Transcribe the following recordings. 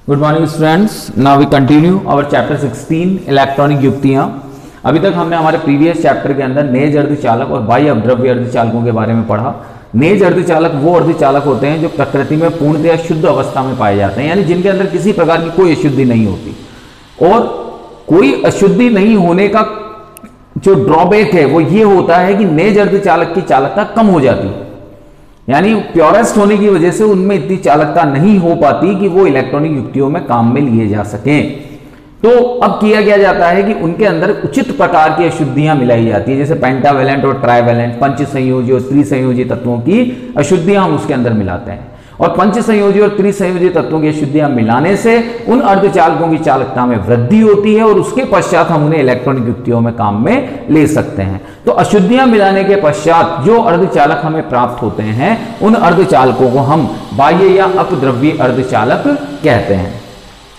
Good morning students, now we continue our chapter 16 electronic युक्तियां। अभी तक हमने हमारे प्रीवियस चैप्टर के अंदर नेज अर्धचालक और बाह्य अपद्रव्य अर्धचालकों के बारे में पढ़ा। नेज अर्धचालक वो अर्धचालक होते हैं जो प्रकृति में पूर्णतया शुद्ध अवस्था में पाए जाते हैं, यानी जिनके अंदर किसी प्रकार की कोई अशुद्धि नहीं होती। और कोई अशुद्धि नहीं होने का जो ड्रॉबैक है वो ये होता है कि नेज अर्धचालक की चालकता कम हो जाती है, यानी प्योरेस्ट होने की वजह से उनमें इतनी चालकता नहीं हो पाती कि वो इलेक्ट्रॉनिक युक्तियों में काम में लिए जा सकें। तो अब किया क्या जाता है कि उनके अंदर उचित प्रकार की अशुद्धियां मिलाई जाती है, जैसे पेंटावैलेंट और ट्राइवैलेंट पंच संयोजी और त्रिसंयोजी तत्वों की अशुद्धियां हम उसके अंदर मिलाते हैं। और पंच संयोजी और त्रिसंयोजी तत्वों की अशुद्धियां मिलाने से उन अर्धचालकों की चालकता में वृद्धि होती है और उसके पश्चात हम उन्हें इलेक्ट्रॉनिक युक्तियों में काम में ले सकते हैं। तो अशुद्धियां मिलाने के पश्चात जो अर्धचालक हमें प्राप्त होते हैं उन अर्धचालकों को हम बाह्य या अपद्रव्य अर्धचालक कहते हैं।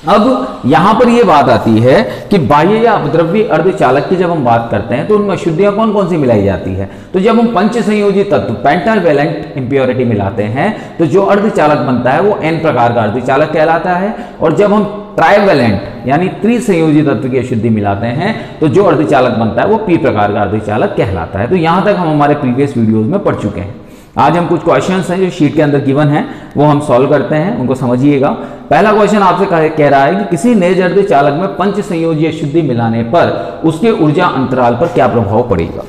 अब यहां पर यह बात आती है कि बाह्य या अपद्रव्य अर्धचालक की जब हम बात करते हैं तो उनमें अशुद्धियां कौन कौन सी मिलाई जाती है। तो जब हम पंच संयोजी तत्व पेंटावैलेंट इंप्योरिटी मिलाते हैं तो जो अर्धचालक बनता है वो n प्रकार का अर्धचालक कहलाता है। और जब हम ट्राइवैलेंट यानी त्रिसंयोजी तत्व की अशुद्धि मिलाते हैं तो जो अर्धचालक बनता है वो p प्रकार का अर्धचालक कहलाता है। तो यहां तक हम हमारे प्रीवियस वीडियोज में पढ़ चुके हैं। आज हम कुछ क्वेश्चंस हैं जो शीट के अंदर गिवन हैं वो हम सॉल्व करते हैं, उनको समझिएगा। पहला क्वेश्चन आपसे कह रहा है कि किसी नेज अर्धचालक में पंच संयोजी अशुद्धि मिलाने पर उसके ऊर्जा अंतराल पर क्या प्रभाव पड़ेगा।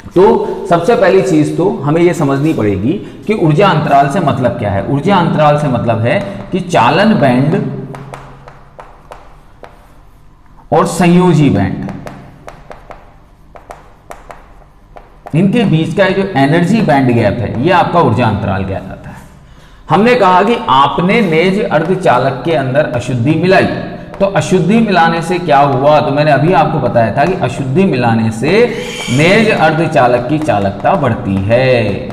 तो सबसे पहली चीज तो हमें यह समझनी पड़ेगी कि ऊर्जा अंतराल से मतलब क्या है। ऊर्जा अंतराल से मतलब है कि चालन बैंड और संयोजी बैंड, इनके बीच का जो एनर्जी बैंड गैप है ये आपका ऊर्जा अंतराल कहलाता है। हमने कहा कि आपने नेज अर्धचालक के अंदर अशुद्धि मिलाई, तो अशुद्धि मिलाने से क्या हुआ, तो मैंने अभी आपको बताया था कि अशुद्धि मिलाने से नेज अर्धचालक की चालकता बढ़ती है।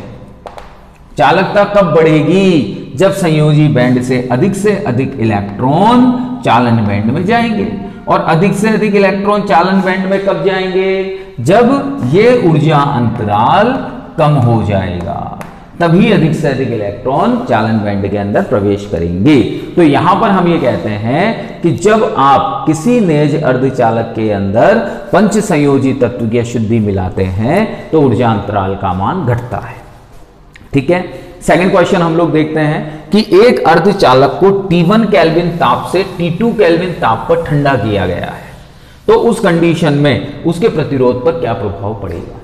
चालकता कब बढ़ेगी, जब संयोजी बैंड से अधिक इलेक्ट्रॉन चालन बैंड में जाएंगे। और अधिक से अधिक इलेक्ट्रॉन चालन बैंड में कब जाएंगे, जब ये ऊर्जा अंतराल कम हो जाएगा, तभी अधिक से अधिक इलेक्ट्रॉन चालन बैंड के अंदर प्रवेश करेंगे। तो यहां पर हम ये कहते हैं कि जब आप किसी नेज अर्धचालक के अंदर पंच संयोजी तत्व की अशुद्धि मिलाते हैं तो ऊर्जा अंतराल का मान घटता है। ठीक है, सेकंड क्वेश्चन हम लोग देखते हैं कि एक अर्धचालक को T1 केल्विन ताप से T2 केल्विन ताप पर ठंडा किया गया है, तो उस कंडीशन में उसके प्रतिरोध पर क्या प्रभाव पड़ेगा।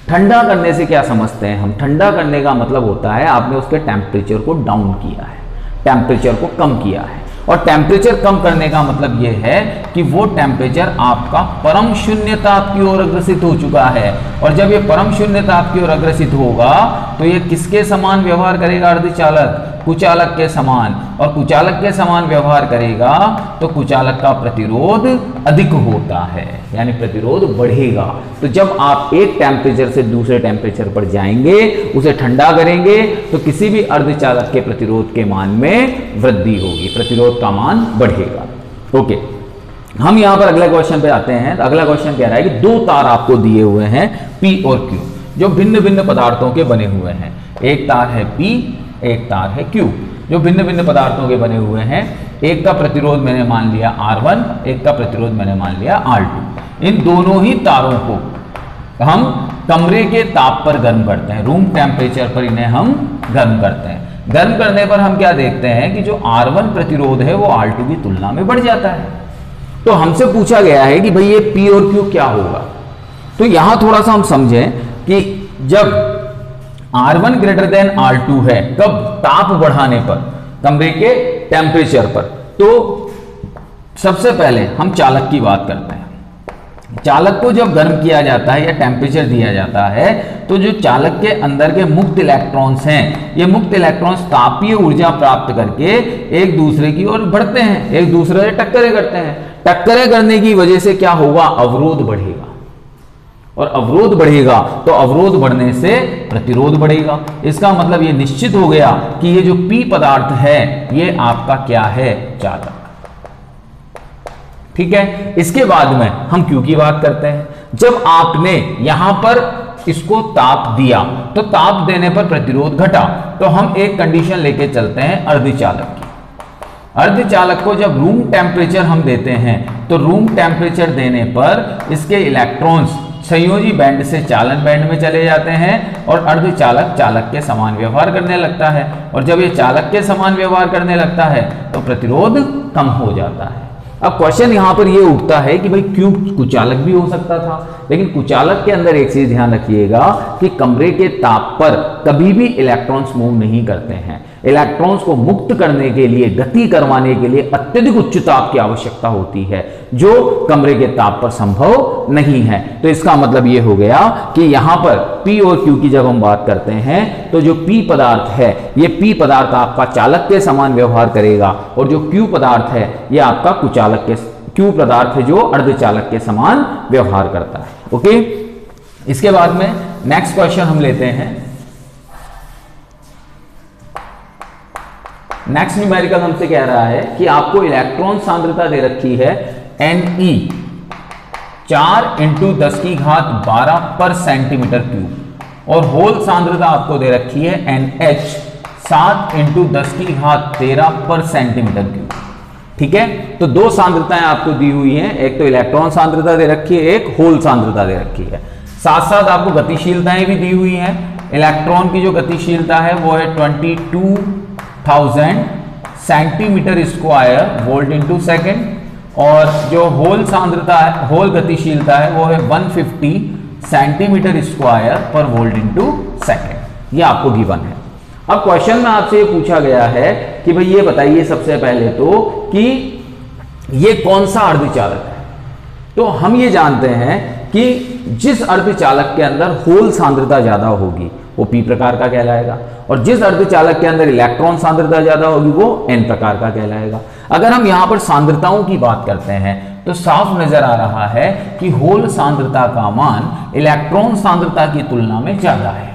ठंडा करने से क्या समझते हैं हम, ठंडा करने का मतलब होता है आपने उसके टेम्परेचर को डाउन किया है, टेम्परेचर को कम किया है। और टेम्परेचर कम करने का मतलब यह है कि वो टेम्परेचर आपका परम शून्य ताप की ओर अग्रसित हो चुका है। और जब ये परम शून्य ताप की ओर अग्रसित होगा तो ये किसके समान व्यवहार करेगा अर्धचालक, कुचालक के समान। और कुचालक के समान व्यवहार करेगा तो कुचालक का प्रतिरोध अधिक होता है, यानी प्रतिरोध बढ़ेगा। तो जब आप एक टेम्परेचर से दूसरे टेम्परेचर पर जाएंगे, उसे ठंडा करेंगे, तो किसी भी अर्धचालक के प्रतिरोध के मान में वृद्धि होगी, प्रतिरोध का मान बढ़ेगा। ओके, हम यहां पर अगले क्वेश्चन पे आते हैं। तो अगला क्वेश्चन कह रहा है कि दो तार आपको दिए हुए हैं P और Q, जो भिन्न भिन्न पदार्थों के बने हुए हैं। एक तार है P, एक तार है Q, जो भिन्न भिन्न पदार्थों के बने हुए हैं। एक का प्रतिरोध मैंने मान लिया R1, एक का प्रतिरोध मैंने मान लिया R2। इन दोनों ही तारों को हम कमरे के ताप पर गर्म करते हैं, रूम टेम्परेचर पर इन्हें हम गर्म करते हैं। गर्म करने पर हम क्या देखते हैं कि जो R1 प्रतिरोध है वो R2 की तुलना में बढ़ जाता है। तो हमसे पूछा गया है कि भाई ये P और Q क्या होगा। तो यहां थोड़ा सा हम समझें कि जब R1 ग्रेटर देन R2 है, कब, ताप बढ़ाने पर, कमरे के टेम्परेचर पर। तो सबसे पहले हम चालक की बात करते हैं। चालक को जब गर्म किया जाता है या टेम्परेचर दिया जाता है तो जो चालक के अंदर के मुक्त इलेक्ट्रॉन्स हैं, ये मुक्त इलेक्ट्रॉन्स तापीय ऊर्जा प्राप्त करके एक दूसरे की ओर बढ़ते हैं, एक दूसरे से टक्करें करते हैं। टक्करें करने की वजह से क्या होगा, अवरोध बढ़ेगा। और अवरोध बढ़ेगा तो अवरोध बढ़ने से प्रतिरोध बढ़ेगा। इसका मतलब ये निश्चित हो गया कि ये जो P पदार्थ है ये आपका क्या है, चालक। ठीक है, इसके बाद में हम Q की बात करते हैं। जब आपने यहां पर इसको ताप दिया तो ताप देने पर प्रतिरोध घटा, तो हम एक कंडीशन लेके चलते हैं अर्धचालक की। अर्धचालक को जब रूम टेम्परेचर हम देते हैं तो रूम टेम्परेचर देने पर इसके इलेक्ट्रॉन्स संयोजी बैंड से चालन बैंड में चले जाते हैं और अर्धचालक चालक के समान व्यवहार करने लगता है, और जब ये चालक के समान व्यवहार करने लगता है तो प्रतिरोध कम हो जाता है। अब क्वेश्चन यहां पर ये उठता है कि भाई क्यों कुचालक भी हो सकता था, लेकिन कुचालक के अंदर एक चीज ध्यान रखिएगा कि कमरे के ताप पर कभी भी इलेक्ट्रॉन्स मूव नहीं करते हैं। इलेक्ट्रॉन्स को मुक्त करने के लिए, गति करवाने के लिए अत्यधिक उच्च ताप की आवश्यकता होती है, जो कमरे के ताप पर संभव नहीं है। तो इसका मतलब ये हो गया कि यहां पर P और Q की जब हम बात करते हैं तो जो P पदार्थ है, ये P पदार्थ आपका चालक के समान व्यवहार करेगा, और जो Q पदार्थ है ये आपका कुचालक के, Q पदार्थ है जो अर्धचालक के समान व्यवहार करता है। ओके, इसके बाद में नेक्स्ट क्वेश्चन हम लेते हैं। नेक्स्ट न्यूमेरिकल हमसे कह रहा है कि आपको इलेक्ट्रॉन सांद्रता दे रखी है Ne 4 × 10⁻12 पर सेंटीमीटर क्यूब, और होल सांद्रता आपको दे रखी है NH 7 × 10⁻13 पर सेंटीमीटर क्यूब। ठीक है, तो दो सांद्रताएं आपको दी हुई हैं, एक तो इलेक्ट्रॉन सांद्रता दे रखी है, एक होल सांद्रता दे रखी है। साथ साथ आपको गतिशीलताएं भी दी हुई हैं। इलेक्ट्रॉन की जो गतिशीलता है वो है 22,000 centimetre square volt into second, और जो होल सांद्रता है, होल गतिशीलता है वो है 150 सेंटीमीटर स्क्वायर पर वोल्ट इंटू सेकेंड। ये आपको गिवन है। अब क्वेश्चन में आपसे ये पूछा गया है कि भाई ये बताइए सबसे पहले तो कि ये कौन सा अर्धचालक है। तो हम ये जानते हैं कि जिस अर्धचालक के अंदर होल सांद्रता ज्यादा होगी वो P प्रकार का कहलाएगा, और जिस अर्धचालक के अंदर इलेक्ट्रॉन सांद्रता ज्यादा होगी वो N प्रकार का कहलाएगा। अगर हम यहां पर सांद्रताओं की बात करते हैं तो साफ नजर आ रहा है कि होल सांद्रता का मान इलेक्ट्रॉन सांद्रता की तुलना में ज्यादा है।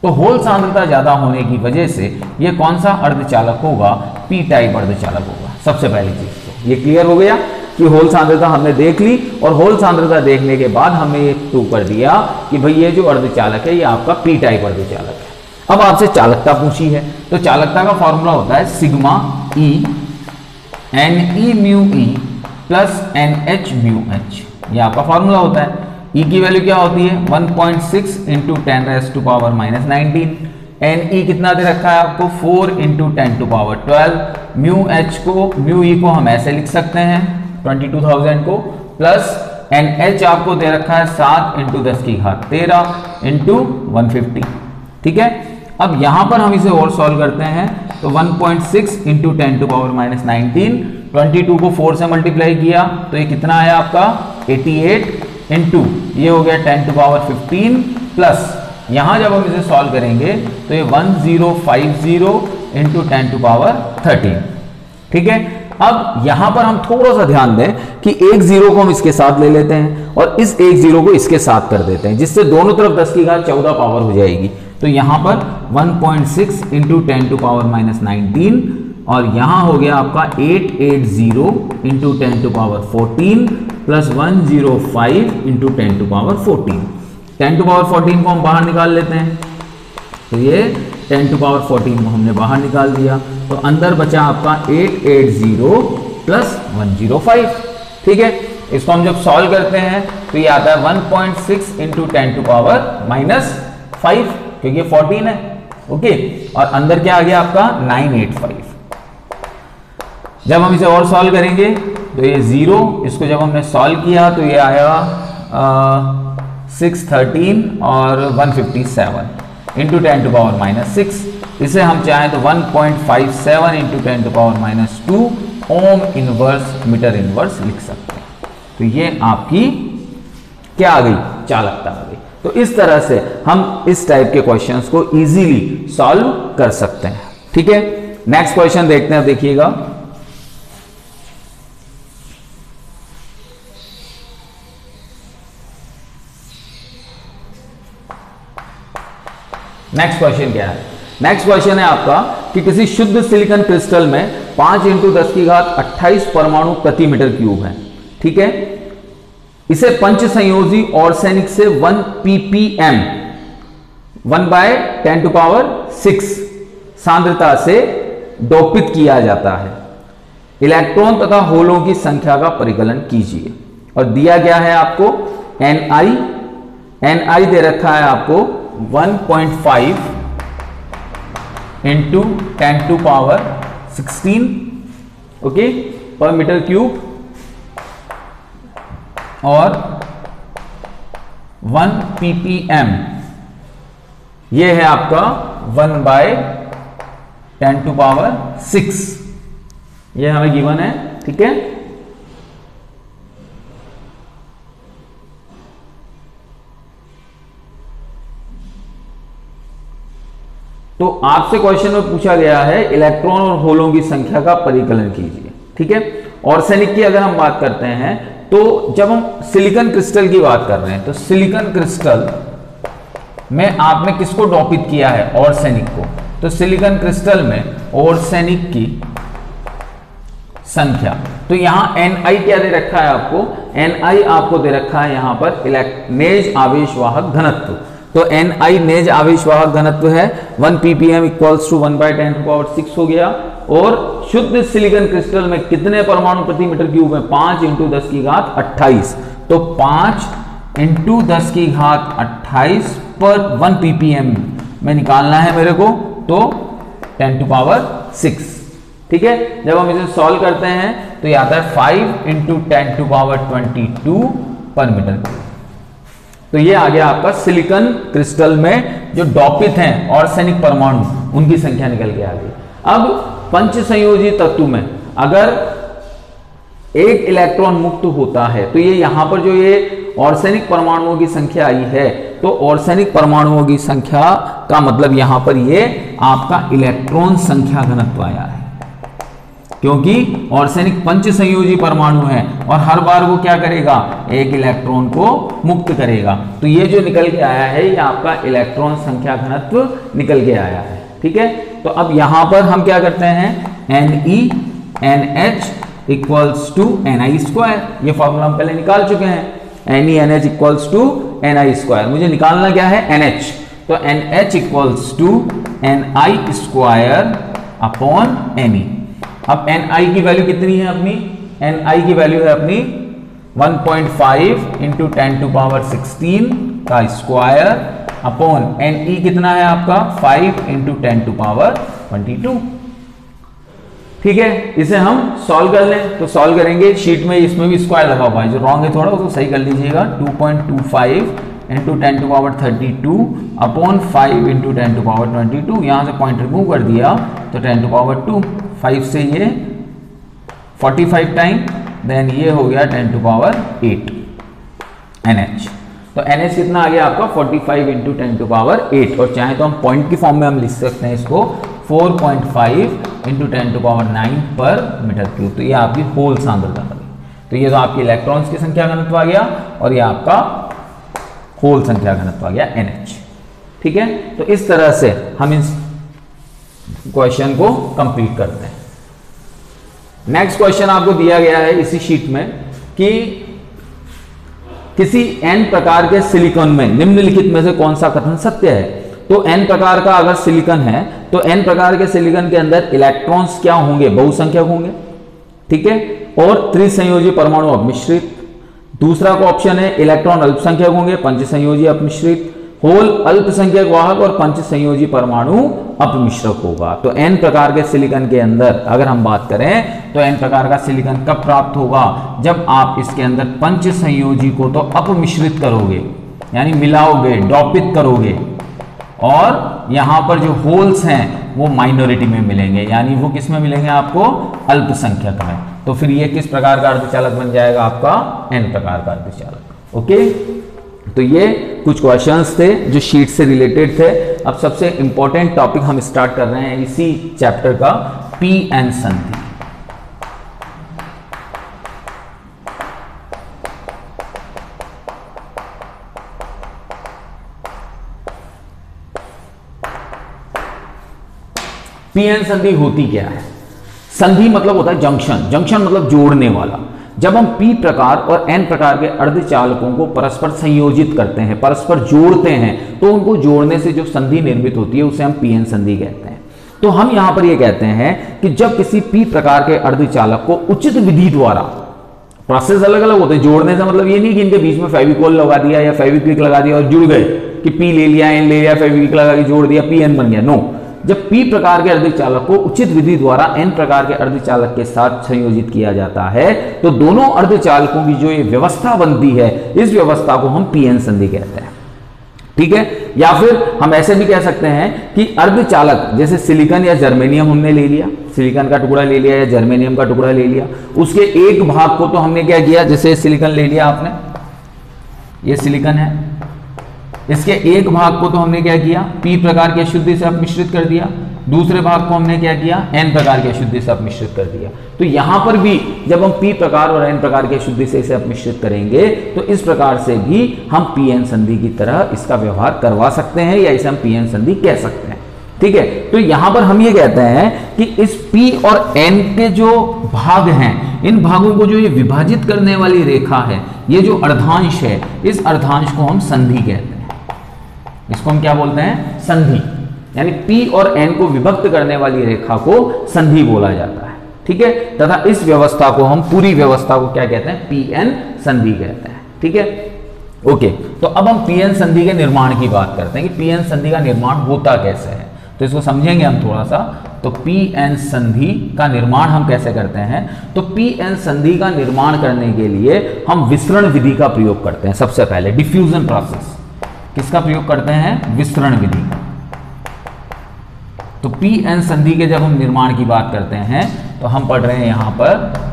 तो होल सांद्रता ज्यादा होने की वजह से ये कौन सा अर्धचालक होगा? P टाइप अर्धचालक होगा। सबसे पहली चीज तो ये क्लियर हो गया कि होल सांद्रता हमने देख ली, और होल सांद्रता देखने के बाद हमने ये प्रूव कर दिया कि भाई ये जो अर्धचालक है ये आपका P टाइप अर्धचालक है। अब आपसे चालकता पूछी है, तो चालकता का फॉर्मूला होता है sigma E Ne mu E plus NH mu H। ये आपका फॉर्मूला होता है। E की वैल्यू क्या होती है? 1.6 × 10⁻⁻19। Ne कितना दे रखा है आपको? 4 × 10⁻12। म्यू E को हम ऐसे लिख सकते हैं 22,000 को, प्लस NH आपको दे रखा है 7 × 10⁻13 × 150। ठीक है, अब यहां पर हम इसे और सॉल्व करते हैं तो 1.6 × 10⁻19, 22 को 4 से मल्टीप्लाई किया तो ये कितना आया आपका? 88 इंटू ये हो गया 10⁻15, प्लस यहां जब हम इसे सॉल्व करेंगे तो ये 1050 × 10⁻13। ठीक है, अब यहां पर हम थोड़ा सा ध्यान दें कि एक जीरो को हम इसके साथ ले लेते हैं और इस एक जीरो को इसके साथ कर देते हैं, जिससे दोनों तरफ 10⁻14 पावर हो जाएगी। तो यहां पर 1.6 × 10⁻19 और यहां हो गया आपका 880 × 10⁻14 प्लस 105 × 10⁻14। 10⁻14 को हम बाहर निकाल लेते हैं, तो ये 10⁻14 को हमने बाहर निकाल दिया, तो अंदर बचा आपका 880 प्लस 105। ठीक है, इसको हम जब सॉल्व करते हैं तो ये आता है 1.6 × 10⁻⁻5, क्योंकि 14 है। ओके, और अंदर क्या आ गया आपका? 985। जब हम इसे और सॉल्व करेंगे तो ये 0, इसको जब हमने सॉल्व किया तो ये आया 613 और 157 × 10⁻6। इसे हम चाहें तो 1.57 × 10⁻2 ओम इनवर्स मीटर इनवर्स लिख सकते हैं। तो ये आपकी क्या आ गई? चालकता आ गई। तो इस तरह से हम इस टाइप के क्वेश्चंस को इजीली सॉल्व कर सकते हैं। ठीक है, नेक्स्ट क्वेश्चन देखते हैं। देखिएगा, नेक्स्ट क्वेश्चन क्या है? नेक्स्ट क्वेश्चन है आपका कि किसी शुद्ध सिलिकॉन क्रिस्टल में 5 × 10⁻28 परमाणु प्रति मीटर क्यूब है। ठीक है, इसे पंच संयोजी ऑर्सेनिक से 1 ppm 1/10⁻6 सांद्रता से डोपित किया जाता है। इलेक्ट्रॉन तथा होलों की संख्या का परिकलन कीजिए। और दिया गया है आपको Ni दे रखा है आपको 1.5 इंटू 10⁻16 ओके पर मीटर क्यूब और 1 ppm ये है आपका 1/10⁻6 ये हमें गिवन है। ठीक है, तो आपसे क्वेश्चन में पूछा गया है इलेक्ट्रॉन और होलों की संख्या का परिकलन कीजिए। ठीक है, ऑर्सेनिक की अगर हम बात करते हैं तो जब हम सिलिकॉन क्रिस्टल की बात कर रहे हैं तो सिलिकॉन क्रिस्टल में आपने किसको डोपित किया है? ऑर्सेनिक को। तो सिलिकॉन क्रिस्टल में ऑर्सेनिक की संख्या, तो यहां Ni क्या दे रखा है आपको? Ni आपको दे रखा है यहां पर नेज आवेश वाहक घनत्व। तो Ni नेज आवेश वाहक घनत्व है 1 ppm इक्वल्स टू 1/10⁻6 हो गया। और शुद्ध सिलिकॉन क्रिस्टल में कितने परमाणु प्रति मीटर क्यूब में? 5 × 10⁻28। तो 5 × 10⁻28 पर 1 ppm में निकालना है मेरे को, तो 10⁻6। ठीक है, जब हम इसे सॉल्व करते हैं तो ये आता है 5 × 10⁻22 पर मीटर क्यूब। तो ये आ गया आपका सिलिकॉन क्रिस्टल में जो डोपित हैं ऑर्सेनिक परमाणु, उनकी संख्या निकल के आ गई। अब पंच संयोजी तत्व में अगर एक इलेक्ट्रॉन मुक्त होता है तो ये यहां पर जो ये ऑर्सेनिक परमाणुओं की संख्या आई है, तो ऑर्सेनिक परमाणुओं की संख्या का मतलब यहां पर ये आपका इलेक्ट्रॉन संख्या घनत्व आया है, क्योंकि ऑर्सेनिक पंच संयोजी परमाणु है और हर बार वो क्या करेगा? एक इलेक्ट्रॉन को मुक्त करेगा। तो ये जो निकल के आया है ये आपका इलेक्ट्रॉन संख्या घनत्व निकल के आया है। ठीक है, तो अब यहां पर हम क्या करते हैं? NeNH equals to Ni²। ये फॉर्मूला हम पहले निकाल चुके हैं। NeNH equals to Ni²। मुझे निकालना क्या है? NH। तो NH equals to Ni² upon Ne। अब Ni की वैल्यू कितनी है अपनी? Ni की वैल्यू है अपनी 1.5 × 10⁻16 का स्क्वायर अपॉन Ne कितना है आपका? 5 × 10⁻22। ठीक है, इसे हम सॉल्व कर लें। तो सॉल्व करेंगे, शीट में इसमें भी स्क्वायर लगा हुआ है, जो रॉन्ग है थोड़ा उसको सही कर लीजिएगा। 2.25 × 10⁻32 अपॉन 5 × 10⁻22। यहां से पॉइंट रिमूव कर दिया तो 10⁻2, 5 से ये 45 टाइम, देन ये हो गया 10⁸ NH। तो NH कितना आ गया आपका? 45 × 10⁸। और चाहे तो हम पॉइंट की फॉर्म में हम लिख सकते हैं इसको 4.5 × 10⁹ पर मीटर क्यूब। तो ये आपकी होल सांद्रता बनी। तो ये तो आपकी इलेक्ट्रॉन्स की संख्या घनत्व आ गया और ये आपका होल संख्या घनत्व आ गया NH। ठीक है, तो इस तरह से हम इस क्वेश्चन को कंप्लीट करते हैं। नेक्स्ट क्वेश्चन आपको दिया गया है इसी शीट में कि किसी n प्रकार के सिलिकॉन में निम्नलिखित में से कौन सा कथन सत्य है। तो n प्रकार का अगर सिलिकॉन है तो n प्रकार के सिलिकॉन के अंदर इलेक्ट्रॉन्स क्या होंगे? बहुसंख्यक होंगे। ठीक है, और त्रिसंयोजी परमाणु अपमिश्रित। दूसरा का ऑप्शन है इलेक्ट्रॉन अल्पसंख्यक होंगे, पंच संयोजी अपमिश्रित। होल अल्पसंख्यक वाहक और पंच संयोजी परमाणु अपमिश्रक होगा। तो n प्रकार के सिलिकॉन के अंदर अगर हम बात करें तो n प्रकार का सिलिकॉन कब प्राप्त होगा? जब आप इसके अंदर पंच संयोजी को तो अपमिश्रित करोगे, यानी मिलाओगे, डोपित करोगे, और यहां पर जो होल्स हैं वो माइनॉरिटी में मिलेंगे, यानी वो किस में मिलेंगे आपको? अल्पसंख्यक में। तो फिर ये किस प्रकार का अर्धचालक बन जाएगा? आपका n प्रकार का अर्धचालक। ओके, तो ये कुछ क्वेश्चंस थे जो शीट से रिलेटेड थे। अब सबसे इंपॉर्टेंट टॉपिक हम स्टार्ट कर रहे हैं इसी चैप्टर का, p-n संधि। p-n संधि होती क्या है? संधि मतलब होता है जंक्शन। जंक्शन मतलब जोड़ने वाला। जब हम p प्रकार और n प्रकार के अर्धचालकों को परस्पर संयोजित करते हैं, परस्पर जोड़ते हैं, तो उनको जोड़ने से जो संधि निर्मित होती है उसे हम p-n संधि कहते हैं। तो हम यहां पर ये कहते हैं कि जब किसी पी प्रकार के अर्धचालक को उचित विधि द्वारा, प्रोसेस अलग अलग होते हैं, जोड़ने से मतलब ये नहीं कि इनके बीच में फेविकोल लगा दिया या फेविक्विक लगा दिया और जुड़ गए कि पी ले लिया, एन ले लिया, फेविक्विक लगा के जोड़ दिया, पी एन बन गया। नो, जब पी प्रकार के अर्धचालक को उचित विधि द्वारा एन प्रकार के अर्धचालक के साथ संयोजित किया जाता है तो दोनों अर्धचालकों की जो ये व्यवस्था बनती है, इस व्यवस्था को हम पी एन संधि कहते हैं। ठीक है, या फिर हम ऐसे भी कह सकते हैं कि अर्धचालक जैसे सिलिकॉन या जर्मेनियम हमने ले लिया, सिलिकॉन का टुकड़ा ले लिया या जर्मेनियम का टुकड़ा ले लिया, उसके एक भाग को तो हमने क्या किया, जैसे सिलिकॉन ले लिया आपने, ये सिलिकॉन है, इसके एक भाग को तो हमने क्या किया, पी प्रकार की अशुद्धि से अपमिश्रित कर दिया, दूसरे भाग को हमने क्या किया, एन प्रकार की अशुद्धि से अपमिश्रित कर दिया। तो यहां पर भी जब हम पी प्रकार और एन प्रकार की अशुद्धि से इसे अपमिश्रित करेंगे तो इस प्रकार से भी हम पी एन संधि की तरह इसका व्यवहार करवा सकते हैं या इसे हम पी एन संधि कह सकते हैं। ठीक है, तो यहां पर हम ये कहते हैं कि इस पी और एन के जो भाग हैं, इन भागों को जो ये विभाजित करने वाली रेखा है, ये जो अर्धांश है, इस अर्धांश को हम संधि कहते हैं। इसको हम क्या बोलते हैं, संधि, यानी पी और एन को विभक्त करने वाली रेखा को संधि बोला जाता है। ठीक है, तथा इस व्यवस्था को हम, पूरी व्यवस्था को क्या कहते हैं, पी एन संधि कहते हैं। ठीक है, ओके, तो अब हम पी एन संधि के निर्माण की बात करते हैं कि पी एन संधि का निर्माण होता कैसे है, तो इसको समझेंगे हम थोड़ा सा। तो पी एन संधि का निर्माण हम कैसे करते हैं, तो पी एन संधि का निर्माण करने के लिए हम विसरण विधि का प्रयोग करते हैं। सबसे पहले डिफ्यूजन प्रोसेस, किसका प्रयोग करते हैं, विसरण विधि का। तो पी एन संधि के जब हम निर्माण की बात करते हैं तो हम पढ़ रहे हैं यहां पर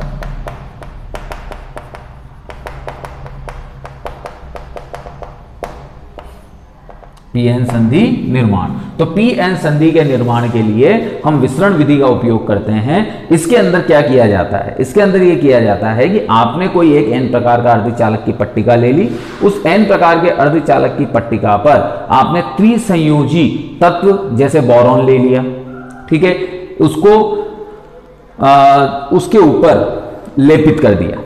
पी एन संधि निर्माण। तो पी एन संधि के निर्माण के लिए हम विसरण विधि का उपयोग करते हैं। इसके अंदर क्या किया जाता है, इसके अंदर यह किया जाता है कि आपने कोई एक एन प्रकार का अर्धचालक की पट्टिका ले ली, उस एन प्रकार के अर्धचालक की पट्टिका पर आपने त्रिसंयोजी तत्व जैसे बोरॉन ले लिया, ठीक है, उसको उसके ऊपर लेपित कर दिया।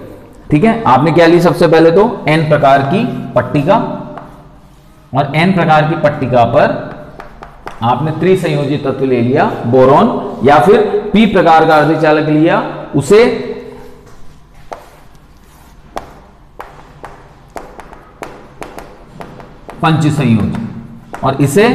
ठीक है, आपने क्या ली, सबसे पहले तो एन प्रकार की पट्टिका, और एन प्रकार की पट्टिका पर आपने त्रिसंयोजी तत्व ले लिया बोरॉन, या फिर पी प्रकार का अर्धचालक लिया, उसे पंचसंयोजी और इसे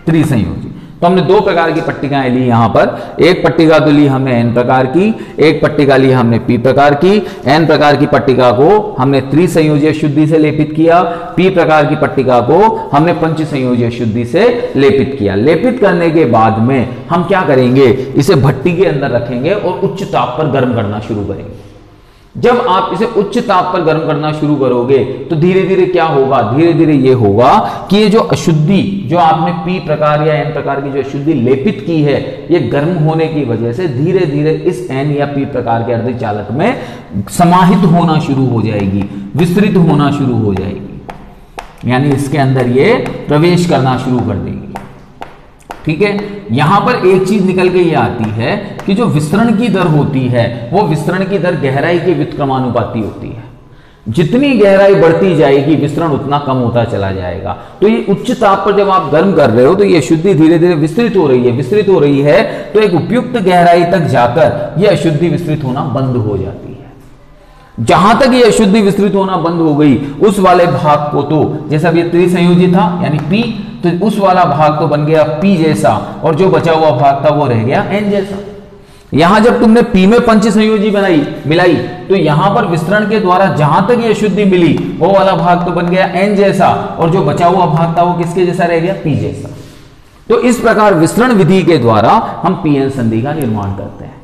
त्रिसंयोजी। तो हमने दो प्रकार की पट्टिकाएं ली यहां पर, एक पट्टिका तो ली हमने एन प्रकार की, एक पट्टिका ली हमने पी प्रकार की। एन प्रकार की पट्टिका को हमने त्रिसंयोजी अशुद्धि से लेपित किया, पी प्रकार की पट्टिका को हमने पंचसंयोजी अशुद्धि से लेपित किया। लेपित करने के बाद में हम क्या करेंगे, इसे भट्टी के अंदर रखेंगे और उच्च ताप पर गर्म करना शुरू करेंगे। जब आप इसे उच्च ताप पर गर्म करना शुरू करोगे तो धीरे धीरे क्या होगा, धीरे धीरे ये होगा कि ये जो अशुद्धि, जो आपने पी प्रकार या एन प्रकार की जो अशुद्धि लेपित की है, ये गर्म होने की वजह से धीरे धीरे इस एन या पी प्रकार के अर्धचालक में समाहित होना शुरू हो जाएगी, विस्तृत होना शुरू हो जाएगी, यानी इसके अंदर ये प्रवेश करना शुरू कर देगी। ठीक है, यहां पर एक चीज निकल के ये आती है कि जो विस्तरण की दर होती है वो विस्तरण की दर गहराई के व्युत्क्रमानुपाती होती है। जितनी गहराई बढ़ती जाएगी विस्तरण उतना कम होता चला जाएगा। तो ये उच्च ताप पर जब आप गर्म कर रहे हो तो ये अशुद्धि धीरे धीरे विस्तृत हो रही है, विस्तृत हो रही है, तो एक उपयुक्त गहराई तक जाकर यह अशुद्धि विस्तृत होना बंद हो जाती है। जहां तक ये अशुद्धि विस्तृत होना बंद हो गई उस वाले भाग को, तो जैसा ये त्रिसंयोजी था यानी पी, तो उस वाला भाग तो बन गया पी जैसा, और जो बचा हुआ भाग था वो रह गया एन जैसा। यहां जब तुमने पी में पंचसंयोजी मिलाई तो यहां पर विस्तरण के द्वारा जहां तक ये अशुद्धि मिली वो वाला भाग तो बन गया एन जैसा, और जो बचा हुआ भाग था वो किसके जैसा रह गया, पी जैसा। तो इस प्रकार विस्तरण विधि के द्वारा हम पी एन संधि का निर्माण करते हैं।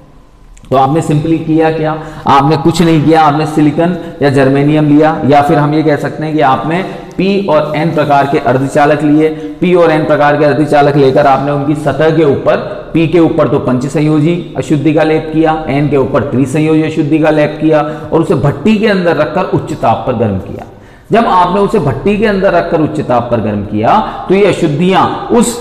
तो आपने सिंपली किया क्या, आपने कुछ नहीं किया, आपने सिलिकॉन या जर्मेनियम लिया, या फिर हम ये कह सकते हैं कि आपने पी और एन प्रकार के अर्धचालक लिए। पी और एन प्रकार के अर्धचालक लेकर आपने उनकी सतह के ऊपर, पी के ऊपर तो पंचसंयोजी अशुद्धि का लेप किया, एन के ऊपर त्रिसंयोजी अशुद्धि का लेप किया, और उसे भट्टी के अंदर रखकर उच्च ताप पर गर्म किया। जब आपने उसे भट्टी के अंदर रखकर उच्च ताप पर गर्म किया तो ये अशुद्धियां उस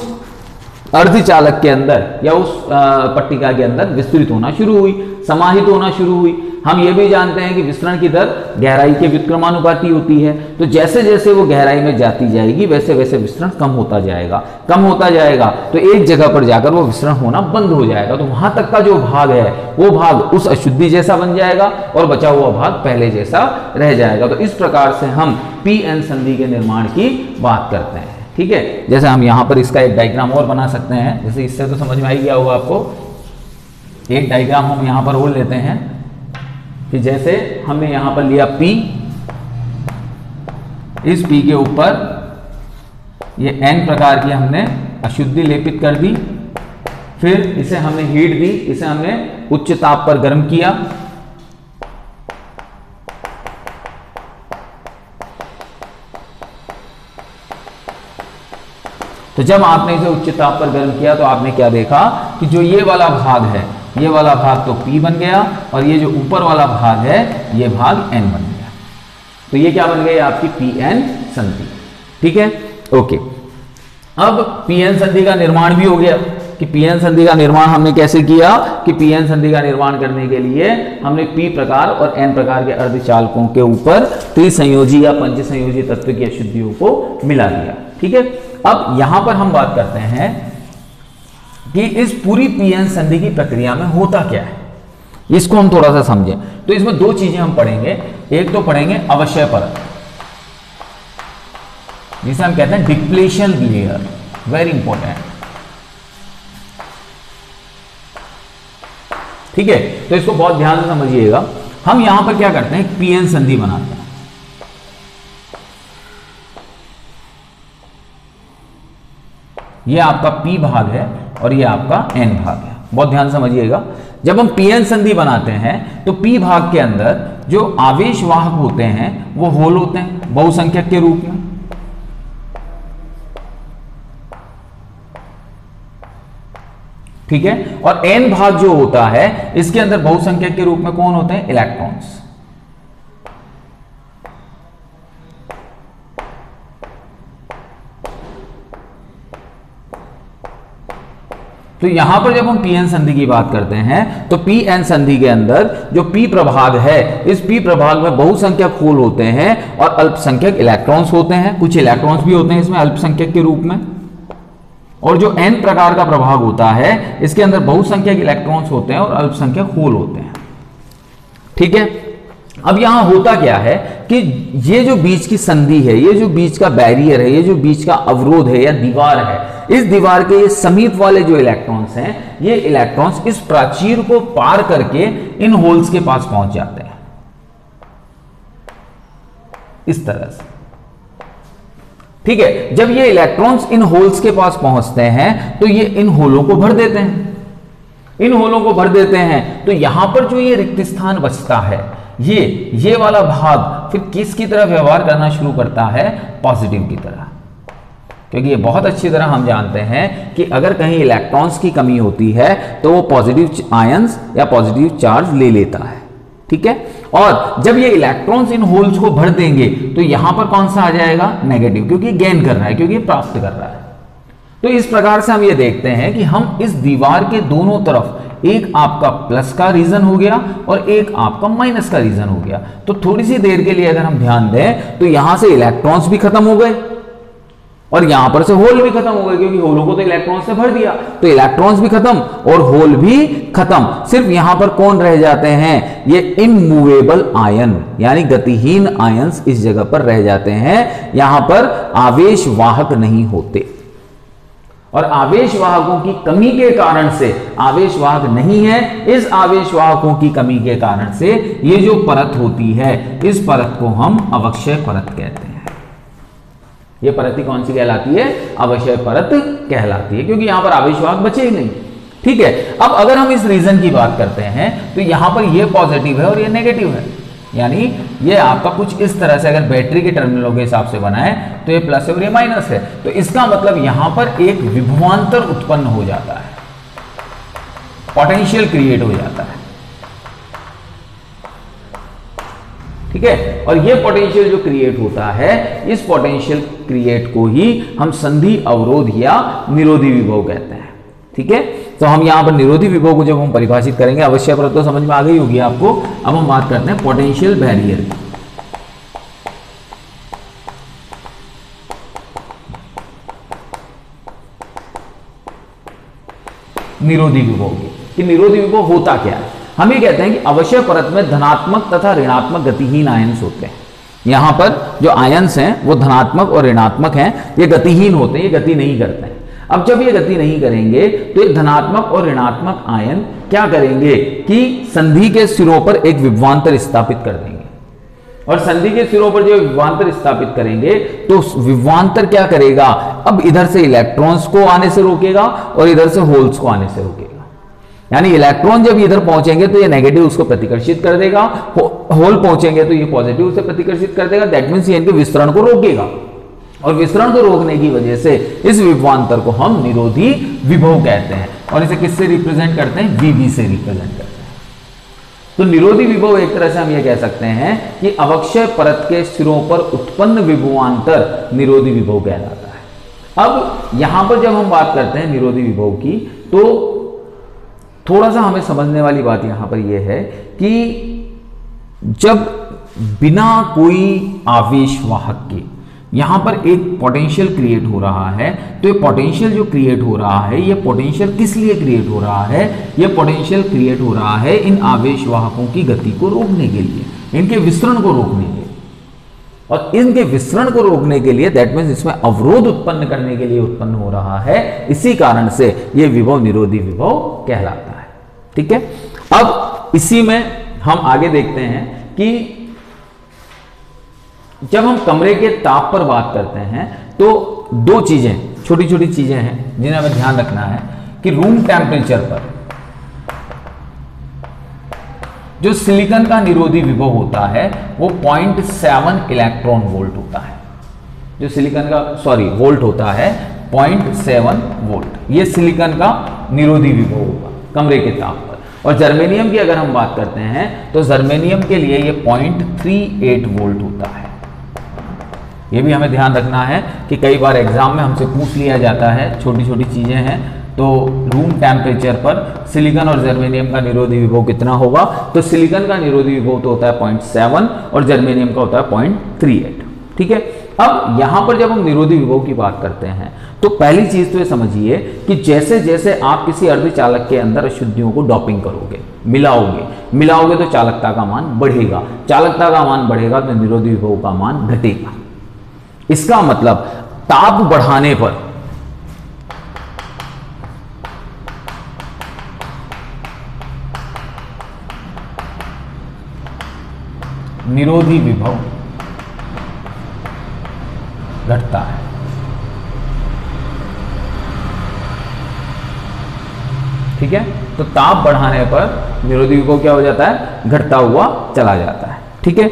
अर्धचालक के अंदर या उस पट्टिका के अंदर विस्तृत होना शुरू हुई, समाहित होना शुरू हुई। हम ये भी जानते हैं कि विस्तरण की दर गहराई के व्युत्क्रमानुपाती होती है, तो जैसे जैसे वो गहराई में जाती जाएगी वैसे वैसे विस्तरण कम होता जाएगा, तो एक जगह पर जाकर वो विस्तरण होना बंद हो जाएगा, तो वहां तक का जो भाग है वो भाग उस अशुद्धि जैसा बन जाएगा और बचा हुआ भाग पहले जैसा रह जाएगा। तो इस प्रकार से हम पी एन संधि के निर्माण की बात करते हैं। ठीक है, जैसे हम यहां पर इसका एक डायग्राम और बना सकते हैं, जैसे इससे तो समझ में आई गया होगा आपको। एक डायग्राम हम यहां पर और लेते हैं कि जैसे हमने यहां पर लिया P, इस P के ऊपर ये N प्रकार की हमने अशुद्धि लेपित कर दी, फिर इसे हमने हीट दी, इसे हमने उच्च ताप पर गर्म किया, तो जब आपने इसे उच्च ताप पर गर्म किया तो आपने क्या देखा कि जो ये वाला भाग है, ये वाला भाग तो P बन गया और ये जो ऊपर वाला भाग है ये भाग N बन गया। तो ये क्या बन गई आपकी PN संधि। ठीक है, ओके। अब PN संधि का निर्माण भी हो गया कि PN संधि का निर्माण हमने कैसे किया कि PN संधि का निर्माण करने के लिए हमने P प्रकार और N प्रकार के अर्धचालकों के ऊपर त्रिसंयोजी या पंचसंयोजी तत्व की अशुद्धियों को मिला दिया। ठीक है, अब यहां पर हम बात करते हैं कि इस पूरी PN संधि की प्रक्रिया में होता क्या है, इसको हम थोड़ा सा समझें। तो इसमें दो चीजें हम पढ़ेंगे, एक तो पढ़ेंगे अवक्षय परत, जिसे हम कहते हैं डिप्लेशन लेयर, वेरी इंपॉर्टेंट। ठीक है, तो इसको बहुत ध्यान से समझिएगा। हम यहां पर क्या करते हैं, PN संधि बनाते हैं। ये आपका P भाग है और ये आपका N भाग है, बहुत ध्यान समझिएगा। जब हम PN संधि बनाते हैं तो P भाग के अंदर जो आवेश वाहक होते हैं वो होल होते हैं बहुसंख्यक के रूप में, ठीक है। और N भाग जो होता है इसके अंदर बहुसंख्यक के रूप में कौन होते हैं, इलेक्ट्रॉन्स। तो यहां पर जब हम PN संधि की बात करते हैं तो PN संधि के अंदर जो P प्रभाग है, इस P प्रभाग में बहुसंख्यक होल होते हैं और अल्पसंख्यक इलेक्ट्रॉन्स होते हैं, कुछ इलेक्ट्रॉन्स भी होते हैं इसमें अल्पसंख्यक के रूप में। और जो N प्रकार का प्रभाग होता है इसके अंदर बहुसंख्यक इलेक्ट्रॉन्स होते हैं और अल्पसंख्यक होल होते हैं। ठीक है, अब यहां होता क्या है कि ये जो बीच की संधि है, ये जो बीच का बैरियर है, ये जो बीच का अवरोध है या दीवार है, इस दीवार के ये समीप वाले जो इलेक्ट्रॉन्स हैं, ये इलेक्ट्रॉन्स इस प्राचीर को पार करके इन होल्स के पास पहुंच जाते हैं इस तरह से। ठीक है, जब ये इलेक्ट्रॉन्स इन होल्स के पास पहुंचते हैं तो ये इन होलों को भर देते हैं, इन होलों को भर देते हैं। तो यहां पर जो ये रिक्त स्थान बचता है, ये वाला भाग फिर किसकी तरह व्यवहार करना शुरू करता है, पॉजिटिव की तरह। क्योंकि ये बहुत अच्छी तरह हम जानते हैं कि अगर कहीं इलेक्ट्रॉन्स की कमी होती है तो वो पॉजिटिव आयंस या पॉजिटिव चार्ज ले लेता है। ठीक है, और जब ये इलेक्ट्रॉन्स इन होल्स को भर देंगे तो यहां पर कौन सा आ जाएगा, नेगेटिव, क्योंकि गेन कर रहा है, क्योंकि प्राप्त कर रहा है। तो इस प्रकार से हम ये देखते हैं कि हम इस दीवार के दोनों तरफ एक आपका प्लस का रीजन हो गया और एक आपका माइनस का रीजन हो गया। तो थोड़ी सी देर के लिए अगर हम ध्यान दें तो यहां से इलेक्ट्रॉन्स भी खत्म हो गए और यहां पर से होल भी खत्म हो गए, क्योंकि होलों को तो इलेक्ट्रॉन से भर दिया, तो इलेक्ट्रॉन्स भी खत्म और होल भी खत्म। सिर्फ यहां पर कौन रह जाते हैं, ये इमूवेबल आयन यानी गतिहीन आयंस इस जगह पर रह जाते हैं। यहां पर आवेश वाहक नहीं होते और आवेश वाहकों की कमी के कारण से, आवेश वाहक नहीं है, इस आवेश वाहकों की कमी के कारण से ये जो परत होती है, इस परत को हम अवक्षय परत कहते हैं। ये परत ही कौन सी कहलाती है, अवक्षय परत कहलाती है, क्योंकि यहां पर आवेश वाहक बचे ही नहीं। ठीक है, अब अगर हम इस रीजन की बात करते हैं तो यहां पर ये पॉजिटिव है और ये नेगेटिव है, यानी ये आपका कुछ इस तरह से अगर बैटरी के टर्मिनलों के हिसाब से बनाए तो ये प्लस है और ये माइनस है। तो इसका मतलब यहां पर एक विभवांतर उत्पन्न हो जाता है, पोटेंशियल क्रिएट हो जाता है। ठीक है, और ये पोटेंशियल जो क्रिएट होता है, इस पोटेंशियल क्रिएट को ही हम संधि अवरोध या निरोधी विभव कहते हैं। ठीक है, तो हम यहाँ पर निरोधी विभव को जब हम परिभाषित करेंगे, अवश्य परत तो समझ में आ गई होगी आपको। अब हम बात करते हैं पोटेंशियल बैरियर की। निरोधी विभव की कि निरोधी विभव होता क्या है। हम ये कहते हैं कि अवश्य परत में धनात्मक तथा ऋणात्मक गतिहीन आयंस होते हैं। यहां पर जो आयंस हैं वो धनात्मक और ऋणात्मक हैं, ये गतिहीन होते हैं, ये गति नहीं करते हैं। अब जब ये गति नहीं करेंगे तो ये धनात्मक और ऋणात्मक आयन क्या करेंगे कि संधि के सिरों पर एक विभवांतर स्थापित कर देंगे, और संधि के सिरों पर जो विभवांतर स्थापित करेंगे तो विभवांतर क्या करेगा, अब इधर से इलेक्ट्रॉन्स को आने से रोकेगा और इधर से होल्स को आने से रोकेगा। यानी इलेक्ट्रॉन जब इधर पहुंचेंगे तो ये नेगेटिव उसको प्रतिकर्षित कर देगा, होल पहुंचेंगे तो ये पॉजिटिव उसे प्रतिकर्षित कर देगा। दैट मीन्स ये इनके विस्तरण को रोकेगा, और विस्तरण को रोकने की वजह से इस विभवांतर को हम निरोधी विभव कहते हैं, और इसे किससे रिप्रेजेंट करते हैं, Vb से रिप्रेजेंट करते हैं। तो निरोधी विभव एक तरह से हम ये कह सकते हैं कि अवक्षय परत के सिरों पर उत्पन्न विभवांतर निरोधी विभव कहलाता है। अब यहां पर जब हम बात करते हैं निरोधी विभव की, तो थोड़ा सा हमें समझने वाली बात यहां पर यह है कि जब बिना कोई आवेश वाहक के यहां पर एक पोटेंशियल क्रिएट हो रहा है, तो ये पोटेंशियल जो क्रिएट हो रहा है, ये पोटेंशियल किस लिए क्रिएट हो रहा है, ये पोटेंशियल क्रिएट हो रहा है इन आवेश वाहकों की गति को रोकने के लिए, इनके विस्तरण को रोकने के लिए। और इनके विस्तरण को रोकने के लिए दैट मीन्स इसमें अवरोध उत्पन्न करने के लिए उत्पन्न हो रहा है। इसी कारण से यह विभव निरोधी विभव कहलाता है। ठीक है, अब इसी में हम आगे देखते हैं कि जब हम कमरे के ताप पर बात करते हैं तो दो चीजें, छोटी छोटी चीजें हैं जिन्हें हमें ध्यान रखना है कि रूम टेम्परेचर पर जो सिलिकॉन का निरोधी विभव होता है वो 0.7 इलेक्ट्रॉन वोल्ट होता है। जो सिलिकॉन का वोल्ट होता है 0.7 वोल्ट, ये सिलिकॉन का निरोधी विभव होगा कमरे के ताप पर। और जर्मेनियम की अगर हम बात करते हैं तो जर्मेनियम के लिए ये 0.38 वोल्ट होता है। ये भी हमें ध्यान रखना है कि कई बार एग्जाम में हमसे पूछ लिया जाता है, छोटी छोटी चीजें हैं। तो रूम टेम्परेचर पर सिलिकॉन और जर्मेनियम का निरोधी विभव कितना होगा, तो सिलिकॉन का निरोधी विभव तो होता है 0.7 और जर्मेनियम का होता है 0.38। ठीक है, अब यहां पर जब हम निरोधी विभव की बात करते हैं तो पहली चीज तो ये समझिए कि जैसे जैसे आप किसी अर्धचालक के अंदर अशुद्धियों को डॉपिंग करोगे, मिलाओगे तो चालकता का मान बढ़ेगा, चालकता का मान बढ़ेगा तो निरोधी विभव का मान घटेगा। इसका मतलब ताप बढ़ाने पर निरोधी विभव घटता है। ठीक है, तो ताप बढ़ाने पर निरोधी विभव क्या हो जाता है, घटता हुआ चला जाता है। ठीक है,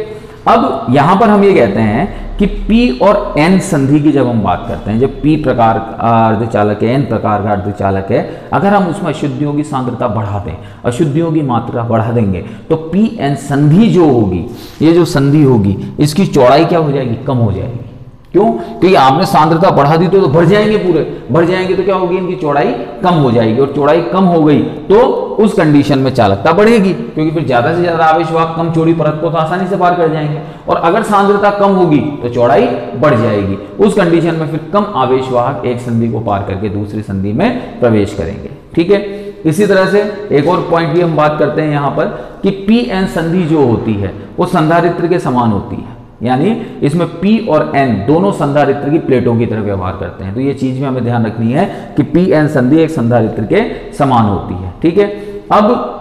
अब यहां पर हम ये कहते हैं कि P और N संधि की जब हम बात करते हैं, जब P प्रकार का अर्धचालक है, N प्रकार का अर्धचालक है, अगर हम उसमें अशुद्धियों की सांद्रता बढ़ा दें, अशुद्धियों की मात्रा बढ़ा देंगे तो PN संधि जो होगी, ये जो संधि होगी इसकी चौड़ाई क्या हो जाएगी, कम हो जाएगी। क्यों, क्योंकि आपने सांद्रता बढ़ा दी तो भर जाएंगे, पूरे भर जाएंगे तो क्या होगी, इनकी चौड़ाई कम हो जाएगी, और चौड़ाई कम हो गई तो उस कंडीशन में चालकता बढ़ेगी, क्योंकि फिर ज्यादा से ज्यादा आवेश वाहक कम चौड़ी परत को तो आसानी से पार कर जाएंगे। और अगर सांद्रता कम होगी तो चौड़ाई बढ़ जाएगी, उस कंडीशन में फिर कम आवेश वाहक एक संधि को पार करके दूसरी संधि में प्रवेश करेंगे। ठीक है, इसी तरह से एक और पॉइंट भी हम बात करते हैं यहां पर कि PN संधि जो होती है वो संधारित्र के समान होती है, यानी इसमें P और N दोनों संधारित्र की प्लेटों की तरह व्यवहार करते हैं। तो ये चीज भी हमें ध्यान रखनी है कि PN संधि एक संधारित्र के समान होती है। ठीक है, अब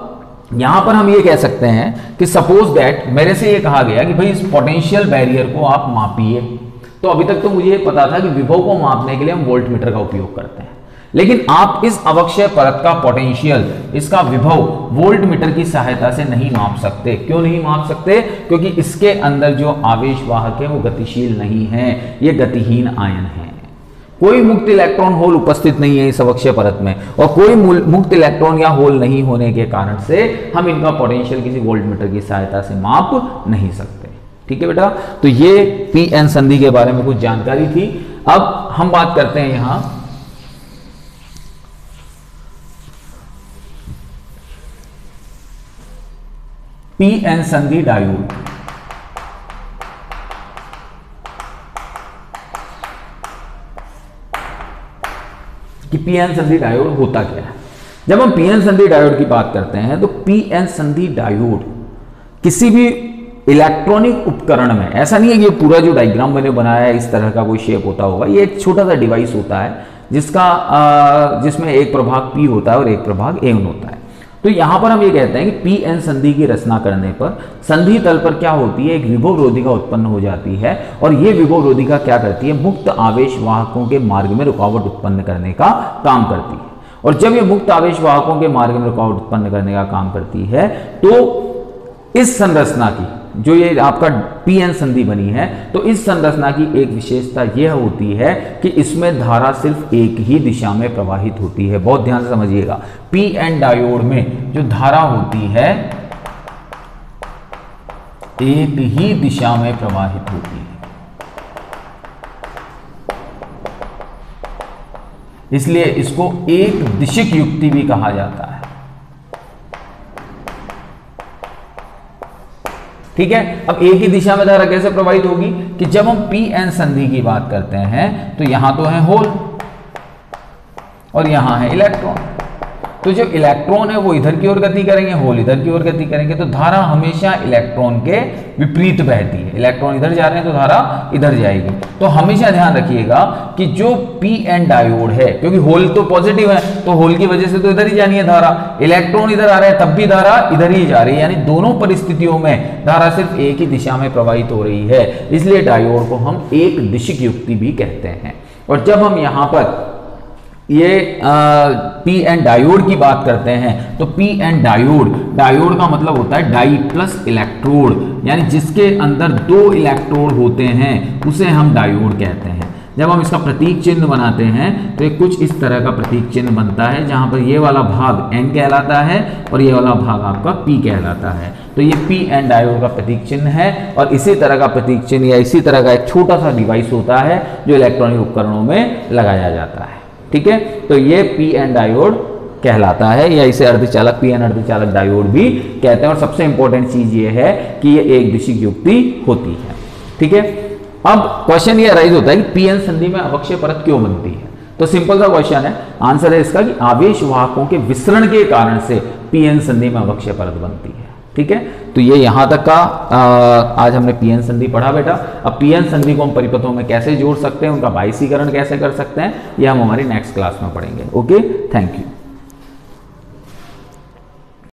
यहां पर हम ये कह सकते हैं कि सपोज दैट मेरे से ये कहा गया कि भाई इस पोटेंशियल बैरियर को आप मापिए, तो अभी तक तो मुझे ये पता था कि विभव को मापने के लिए हम वोल्टमीटर का उपयोग करते हैं, लेकिन आप इस अवक्षय परत का पोटेंशियल, इसका विभव वोल्टमीटर की सहायता से नहीं माप सकते। क्यों नहीं माप सकते, क्योंकि इसके अंदर जो आवेश वाहक है वो गतिशील नहीं है, ये गतिहीन आयन है। कोई मुक्त इलेक्ट्रॉन होल उपस्थित नहीं है इस अवक्षय परत में, और कोई मुक्त इलेक्ट्रॉन या होल नहीं होने के कारण से हम इनका पोटेंशियल किसी वोल्टमीटर की सहायता से माप नहीं सकते। ठीक है बेटा, तो ये PN संधि के बारे में कुछ जानकारी थी। अब हम बात करते हैं यहां पी एन संधि डायोड। कि पी एन संधि डायोड होता क्या है? जब हम पी एन संधि डायोड की बात करते हैं तो पी एन संधि डायोड किसी भी इलेक्ट्रॉनिक उपकरण में, ऐसा नहीं है कि ये पूरा जो डायग्राम मैंने बनाया है इस तरह का कोई शेप होता होगा, ये एक छोटा सा डिवाइस होता है जिसमें एक प्रभाग P होता है और एक प्रभाग N होता है। तो यहां पर हम ये कहते हैं कि पी एन संधि की रचना करने पर संधि तल पर क्या होती है, एक विभव रोधिका उत्पन्न हो जाती है और ये विभव रोधिका क्या करती है, मुक्त आवेश वाहकों के मार्ग में रुकावट उत्पन्न करने का काम करती है। और जब ये मुक्त आवेश वाहकों के मार्ग में रुकावट उत्पन्न करने का काम करती है तो इस संरचना की, जो ये आपका पी एन संधि बनी है, तो इस संरचना की एक विशेषता यह होती है कि इसमें धारा सिर्फ एक ही दिशा में प्रवाहित होती है। बहुत ध्यान से समझिएगा, पी एन डायोड में जो धारा होती है एक ही दिशा में प्रवाहित होती है, इसलिए इसको एक दिशिक युक्ति भी कहा जाता है। ठीक है, अब एक ही दिशा में धारा कैसे प्रवाहित होगी कि जब हम पी एन संधि की बात करते हैं तो यहां तो है होल और यहां है इलेक्ट्रॉन। तो जो इलेक्ट्रॉन है वो इधर की ओर गति करेंगे, होल इधर की ओर गति करेंगे, तो धारा हमेशा इलेक्ट्रॉन के विपरीत बहती है। इलेक्ट्रॉन इधर जा रहे हैं तो धारा इधर जाएगी। तो हमेशा ध्यान रखिएगा कि जो पी एन डायोड है, क्योंकि होल तो पॉजिटिव है तो होल की वजह से तो इधर ही जानी है धारा, इलेक्ट्रॉन इधर आ रहे हैं तब भी धारा इधर ही जा रही है, यानी दोनों परिस्थितियों में धारा सिर्फ एक ही दिशा में प्रवाहित हो रही है। इसलिए डायोड को हम एक दिशिक युक्ति भी कहते हैं। और जब हम यहां पर ये पी एन डायोड की बात करते हैं तो पी एन डायोड का मतलब होता है डाई प्लस इलेक्ट्रोड, यानी जिसके अंदर दो इलेक्ट्रोड होते हैं उसे हम डायोड कहते हैं। जब हम इसका प्रतीक चिन्ह बनाते हैं तो एक कुछ इस तरह का प्रतीक चिन्ह बनता है, जहां पर ये वाला भाग N कहलाता है और ये वाला भाग आपका P कहलाता है। तो ये पी एन डायोड का प्रतीक चिन्ह है और इसी तरह का प्रतीक चिन्ह या इसी तरह का एक छोटा सा डिवाइस होता है जो इलेक्ट्रॉनिक उपकरणों में लगाया जाता है। ठीक है, तो ये पी एन डायोड कहलाता है, या इसे अर्धचालक पी एन अर्धचालक डायोड भी कहते हैं। और सबसे इंपॉर्टेंट चीज ये है कि ये एक दिशिक युक्ति होती है। ठीक है, अब क्वेश्चन ये राइज होता है कि पी एन संधि में अवक्षय परत क्यों बनती है? तो सिंपल सा क्वेश्चन है, आंसर है इसका कि आवेश वाहकों के विसरण के कारण से पी एन संधि में अवक्षय परत बनती है। ठीक है, तो ये यहां तक का आज हमने पी एन संधि पढ़ा बेटा। अब पी एन संधि को हम परिपथों में कैसे जोड़ सकते हैं, उनका बाइसीकरण कैसे कर सकते हैं, ये हम हमारी नेक्स्ट क्लास में पढ़ेंगे। Okay, thank you.